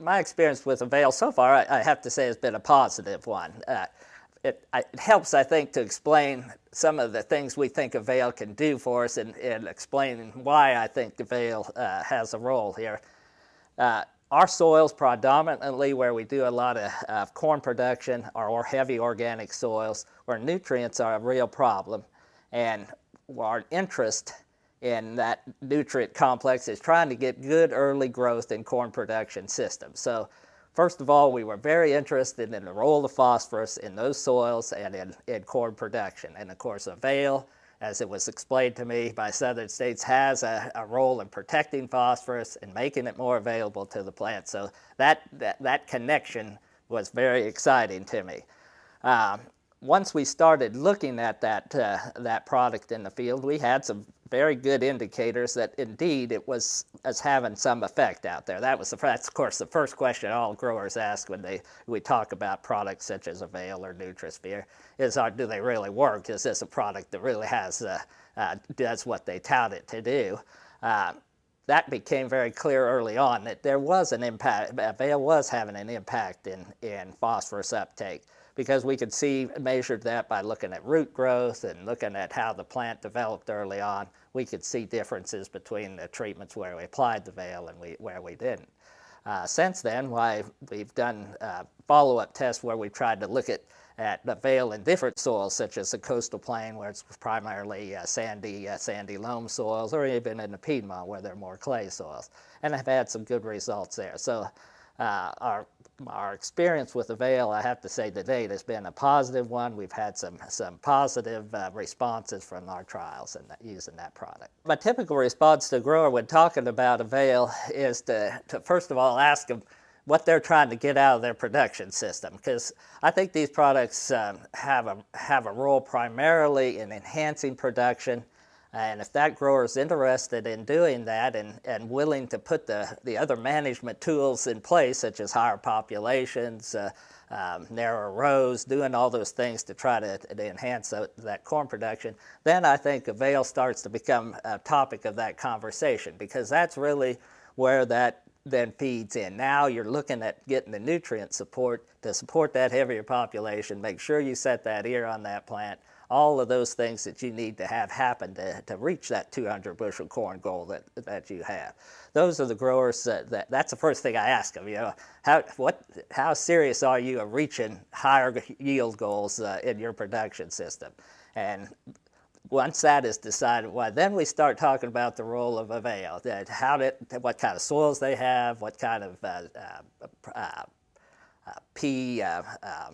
my experience with AVAIL so far, I have to say, has been a positive one. It helps, I think, to explain some of the things we think AVAIL can do for us and explaining why I think AVAIL has a role here. Our soils predominantly where we do a lot of corn production are heavy organic soils where nutrients are a real problem, and our interest in that nutrient complex is trying to get good early growth in corn production systems. So first of all, we were very interested in the role of phosphorus in those soils and in corn production. And of course, AVAIL, as it was explained to me by Southern States, has a role in protecting phosphorus and making it more available to the plant. So that connection was very exciting to me. Once we started looking at that product in the field, we had some very good indicators that indeed it was having some effect out there. That's of course the first question all growers ask when we talk about products such as AVAIL or Nutrisphere is, do they really work? Is this a product that really does what they tout it to do? That became very clear early on that there was an impact. AVAIL was having an impact in phosphorus uptake, because we could measured that by looking at root growth and looking at how the plant developed early on. We could see differences between the treatments where we applied the AVAIL and where we didn't. Since then, we've done follow-up tests where we tried to look at AVAIL in different soils, such as the coastal plain, where it's primarily sandy loam soils, or even in the Piedmont, where they're more clay soils, and have had some good results there. So our experience with AVAIL, I have to say, to date has been a positive one. We've had some positive responses from our trials and using that product. My typical response to a grower when talking about AVAIL is to first of all ask them what they're trying to get out of their production system, because I think these products have a role primarily in enhancing production. And if that grower is interested in doing that and willing to put the other management tools in place, such as higher populations, narrower rows, doing all those things to try to enhance that corn production, then I think AVAIL starts to become a topic of that conversation, because that's really where that then feeds in. Now you're looking at getting the nutrient support to support that heavier population, make sure you set that ear on that plant, all of those things that you need to have happen to reach that 200 bushel corn goal that you have. Those are the growers that's the first thing I ask them, how serious are you of reaching higher yield goals in your production system? And once that is decided, well, then we start talking about the role of AVAIL, what kind of soils they have, what kind of P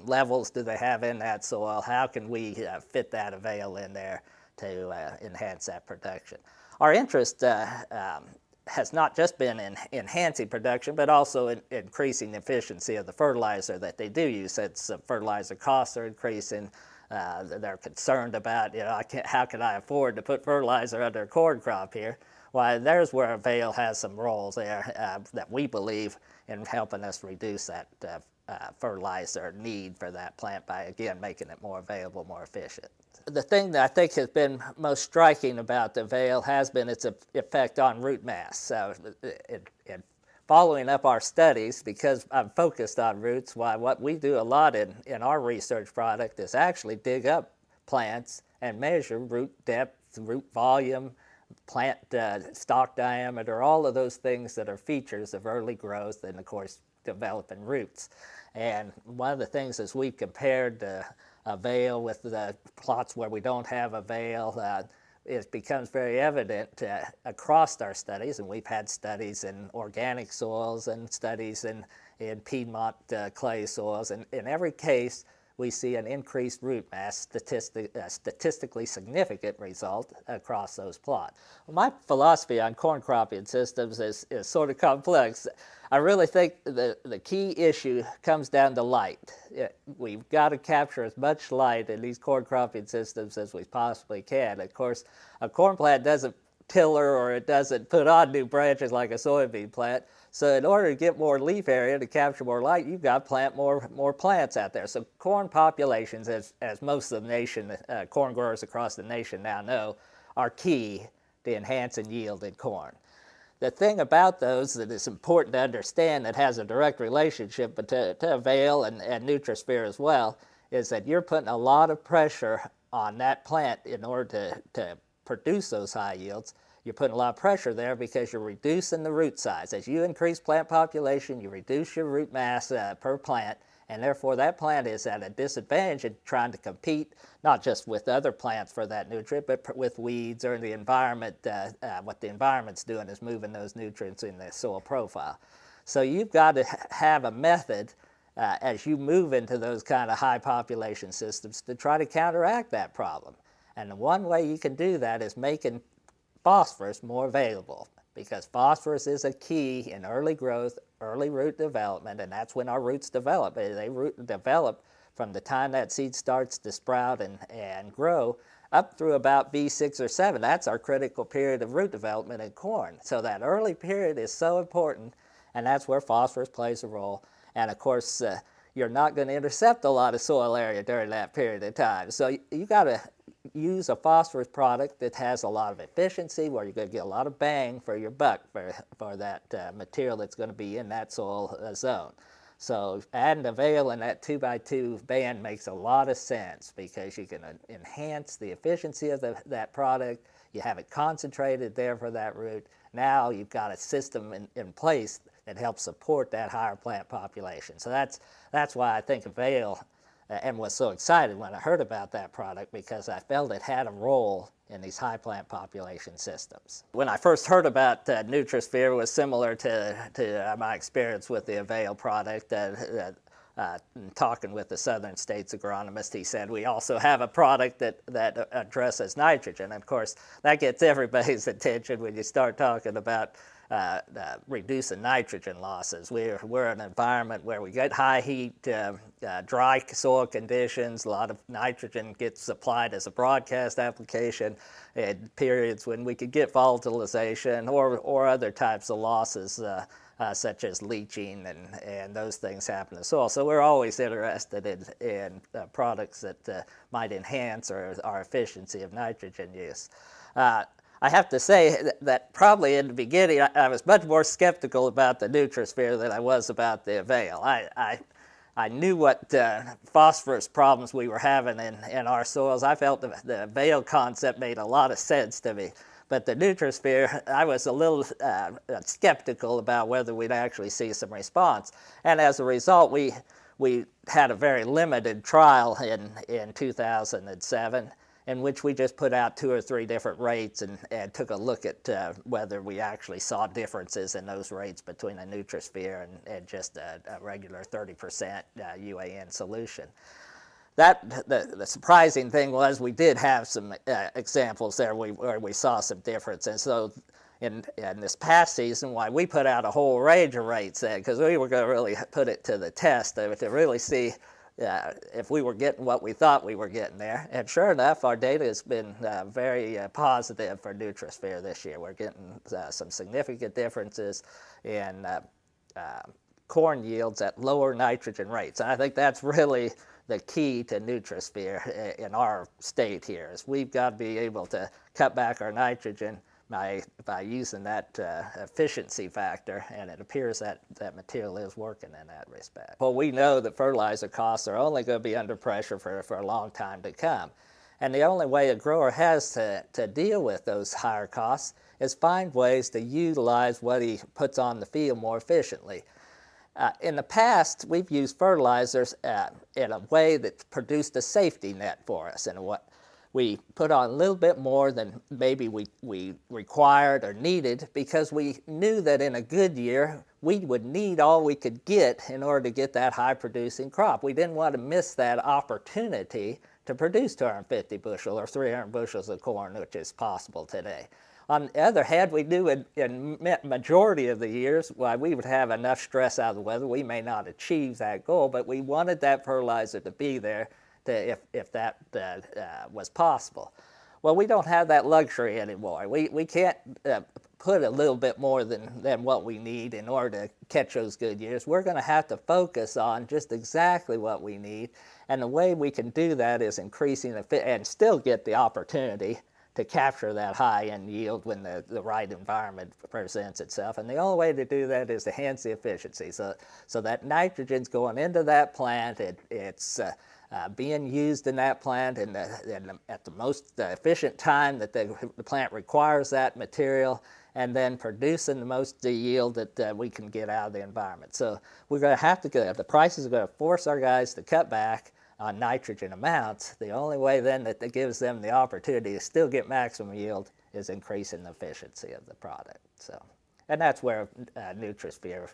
levels do they have in that soil, how can we fit that AVAIL in there to enhance that production. Our interest has not just been in enhancing production, but also in increasing the efficiency of the fertilizer that they do use. Since fertilizer costs are increasing, they're concerned about, how can I afford to put fertilizer under a corn crop here? Why, there's where AVAIL has some roles there that we believe in helping us reduce that fertilizer need for that plant by, again, making it more available, more efficient. The thing that I think has been most striking about the AVAIL has been its effect on root mass. In following up our studies, because I'm focused on roots, what we do a lot in our research product is actually dig up plants and measure root depth, root volume, plant stalk diameter, all of those things that are features of early growth and, of course, developing roots. And one of the things is we've compared AVAIL with the plots where we don't have AVAIL. It becomes very evident across our studies, and we've had studies in organic soils and studies in Piedmont clay soils, and in every case we see an increased root mass, statistically significant result across those plots. Well, my philosophy on corn cropping systems is sort of complex. I really think the key issue comes down to light. We've got to capture as much light in these corn cropping systems as we possibly can. Of course, a corn plant doesn't tiller or it doesn't put on new branches like a soybean plant. So in order to get more leaf area to capture more light, you've got to plant more plants out there. So corn populations, as most of the nation, corn growers across the nation now know, are key to enhancing yield in corn. the thing about those that is important to understand that has a direct relationship to AVAIL and Nutrisphere as well is that you're putting a lot of pressure on that plant in order to produce those high yields. You're putting a lot of pressure there because you're reducing the root size. As you increase plant population, you reduce your root mass per plant, and therefore that plant is at a disadvantage in trying to compete, not just with other plants for that nutrient, but with weeds or the environment. What the environment's doing is moving those nutrients in the soil profile. So you've got to have a method as you move into those kind of high population systems to try to counteract that problem. And the one way you can do that is making phosphorus more available, because phosphorus is a key in early growth, early root development, and that's when our roots develop. They develop from the time that seed starts to sprout and grow up through about V6 or 7. That's our critical period of root development in corn. So that early period is so important, and that's where phosphorus plays a role. And of course, you're not going to intercept a lot of soil area during that period of time. So you got to use a phosphorus product that has a lot of efficiency, where you're going to get a lot of bang for your buck for that material that's going to be in that soil zone. So adding AVAIL in that 2x2 band makes a lot of sense, because you can enhance the efficiency of that product. You have it concentrated there for that root. Now you've got a system in place that helps support that higher plant population. So that's why I think AVAIL, and was so excited when I heard about that product, because I felt it had a role in these high plant population systems. When I first heard about Nutrisphere, it was similar to my experience with the AVAIL product. Talking with the Southern States agronomist, he said we also have a product that addresses nitrogen. And of course, that gets everybody's attention when you start talking about reducing nitrogen losses. We're in an environment where we get high heat, dry soil conditions. A lot of nitrogen gets supplied as a broadcast application in periods when we could get volatilization or other types of losses, such as leaching and those things happen in the soil. So we're always interested in products that might enhance our efficiency of nitrogen use. I have to say that probably in the beginning I was much more skeptical about the Nutrisphere than I was about the AVAIL. I knew what phosphorus problems we were having in our soils. I felt the AVAIL concept made a lot of sense to me. But the Nutrisphere, I was a little skeptical about whether we'd actually see some response. And as a result, we had a very limited trial in 2007. In which we just put out 2 or 3 different rates and took a look at whether we actually saw differences in those rates between a Nutrisphere and just a regular 30% UAN solution. The surprising thing was we did have some examples there where we saw some difference. And so in this past season, why we put out a whole range of rates because we were going to really put it to the test to really see if we were getting what we thought we were getting there. And sure enough, our data has been very positive for Nutrisphere this year. We're getting some significant differences in corn yields at lower nitrogen rates. And I think that's really the key to Nutrisphere in our state here, is we've got to be able to cut back our nitrogen by using that efficiency factor, and it appears that material is working in that respect. Well, we know that fertilizer costs are only going to be under pressure for a long time to come. And the only way a grower has to deal with those higher costs is find ways to utilize what he puts on the field more efficiently. In the past, we've used fertilizers in a way that produced a safety net for us, and what we put on a little bit more than maybe we required or needed, because we knew that in a good year we would need all we could get in order to get that high producing crop. We didn't want to miss that opportunity to produce 250 bushels or 300 bushels of corn, which is possible today. On the other hand, we knew in majority of the years, why we would have enough stress out of the weather, we may not achieve that goal, but we wanted that fertilizer to be there if that was possible. Well, we don't have that luxury anymore. We can't put a little bit more than what we need in order to catch those good years. We're going to have to focus on just exactly what we need, and the way we can do that is increasing and still get the opportunity to capture that high-end yield when the right environment presents itself. And the only way to do that is to enhance the efficiency. So that nitrogen's going into that plant, it's being used in that plant and at the most efficient time that the plant requires that material, and then producing the most yield that we can get out of the environment. So we're going to have to go, the prices are going to force our guys to cut back on nitrogen amounts. The only way then that gives them the opportunity to still get maximum yield is increasing the efficiency of the product. So, and that's where NutriSphere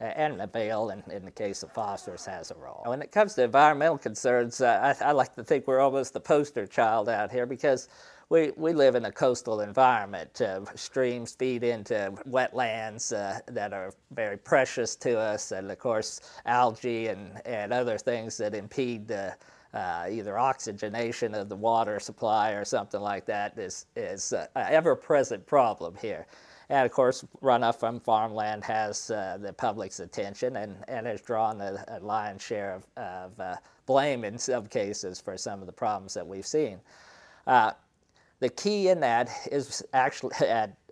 and AVAIL, in the case of phosphorus, has a role. When it comes to environmental concerns, I like to think we're almost the poster child out here, because we live in a coastal environment. Streams feed into wetlands that are very precious to us, and of course algae and other things that impede either oxygenation of the water supply or something like that is an ever-present problem here. And of course, runoff from farmland has the public's attention and has drawn a lion's share of blame in some cases for some of the problems that we've seen. The key in that is actually,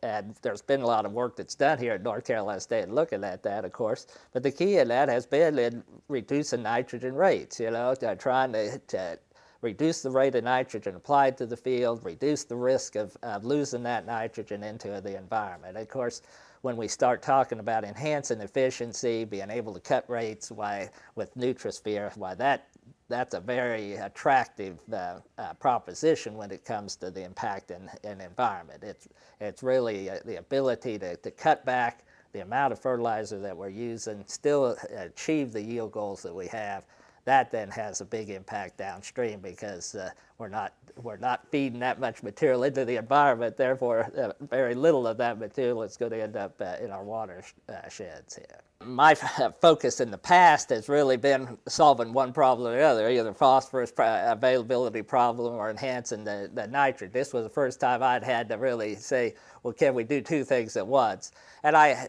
and there's been a lot of work that's done here at North Carolina State looking at that, of course, but the key in that has been in reducing nitrogen rates, trying to reduce the rate of nitrogen applied to the field, reduce the risk of losing that nitrogen into the environment. Of course, when we start talking about enhancing efficiency, being able to cut rates with NutriSphere, that's a very attractive proposition when it comes to the impact in environment. It's really the ability to cut back the amount of fertilizer that we're using, still achieve the yield goals that we have. That then has a big impact downstream, because we're not feeding that much material into the environment. Therefore, very little of that material is going to end up in our watersheds here. My focus in the past has really been solving one problem or the other, either phosphorus availability problem or enhancing the nitrogen. This was the first time I'd had to really say, well, can we do two things at once? And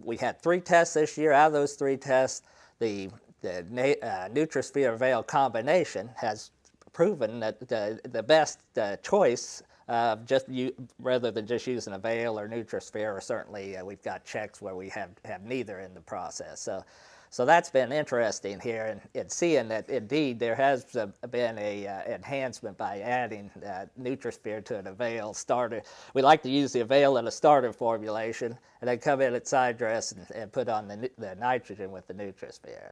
we had 3 tests this year. Out of those 3 tests, the NutriSphere AVAIL combination has proven that the best choice rather than just using AVAIL or NutriSphere, or certainly we've got checks where we have neither in the process. So that's been interesting here, and seeing that indeed there has been a enhancement by adding NutriSphere to an AVAIL starter. We like to use the AVAIL in a starter formulation, and then come in at side dress and put on the nitrogen with the NutriSphere.